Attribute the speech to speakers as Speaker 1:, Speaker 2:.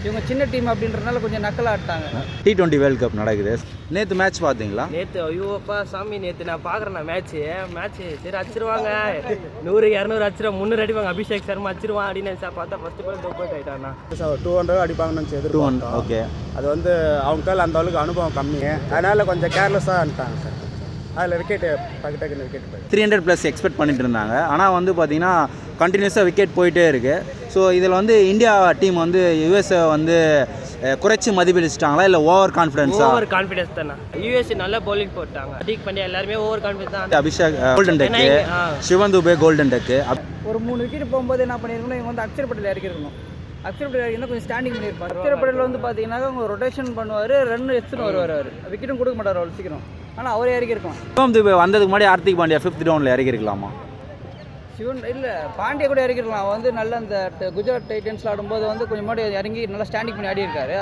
Speaker 1: இவங்க சின்ன டீம் அப்படின்றதுனால கொஞ்சம் நக்கலா ஆட்டாங்க.
Speaker 2: T20 வேர்ல்ட் கப் நடக்குது. நேற்று மேட்ச் பார்த்தீங்களா?
Speaker 3: நேற்று ஐயோப்பா சாமி நேற்று நான் பார்க்குறேண்ணா மேட்ச்சு சரி அடிச்சிருவாங்க 100 200 அடிச்சிடும் 300 அடிப்பாங்க அபிஷேக் சர்மா அடிச்சிருவான் அப்படின்னு நினச்சா பார்த்தா ஃபஸ்ட்டு பால் டொப்பேட் ஆகிட்டாண்ணா
Speaker 4: 200 அடிப்பாங்கன்னு எதிர்பார்த்தோம்.
Speaker 2: ஓகே.
Speaker 4: அது வந்து அவங்க கையில் அந்த அளவுக்கு அனுபவம் கம்மி, அதனால் கொஞ்சம் கேர்லெஸ்ஸாக அனுப்பிட்டாங்க சார். அதில் விக்கெட்டு டக்குன்னு விக்கெட் போய்
Speaker 2: 300+ எக்ஸ்பெக்ட் பண்ணிட்டு இருந்தாங்க. ஆனால் வந்து பார்த்தீங்கன்னா கண்டினியூஸாக விக்கெட் போயிட்டே இருக்குது. ஸோ இதில் வந்து இந்தியா டீம் வந்து யூஎஸ்ஏ வந்து குறைச்சி மதிப்பிடிச்சிட்டாங்களா இல்லை ஓவர் கான்ஃபிடன்ஸா?
Speaker 3: ஓவர் கான்ஃபிடன்ஸ் தானே. யூஎஸ்ஏ நல்லா பவுலிங் போட்டாங்க, அடிக் பண்ணி எல்லாருமே ஓவர் கான்ஃபிடன்ஸ் தான்.
Speaker 2: Abhishek golden duck, Shivam Dube golden duck.
Speaker 1: ஒரு 3 விக்கெட் போகும்போது என்ன பண்ணியிருக்கணும், இவங்க வந்து அக்ஷர் பட்டேல் இறக்கிருக்கணும். அக்ஷர் பட்டேல் இறக்கினா கொஞ்சம் ஸ்டாண்டிங் பண்ணியிருப்பார். அக்ஷர் பட்டேல் வந்து பார்த்தீங்கன்னா அவங்க ரொட்டேஷன் பண்ணுவார், ரன் எடுத்துன்னு வருவார். அவர் விக்கெட்டும் கொடுக்க மாட்டார் அவ்வளோ சீக்கிரம். ஆனால் அவரே இறக்கிருக்கலாம்.
Speaker 2: சிவன் துபே வந்ததுக்கு முன்னாடி ஹார்திக் பாண்டியா 5th டவுனில் இறக்கிருக்கலாமா?
Speaker 1: சிவன் இல்லை, பாண்டியா கூட இறக்கிருக்கலாம். அவன் வந்து நல்ல அந்த குஜராத் டைட்டன்ஸில் ஆடும்போது வந்து கொஞ்சம் முன்னாடி இறங்கி நல்லா ஸ்டாண்டிங் பண்ணி ஆடி இருக்காரு.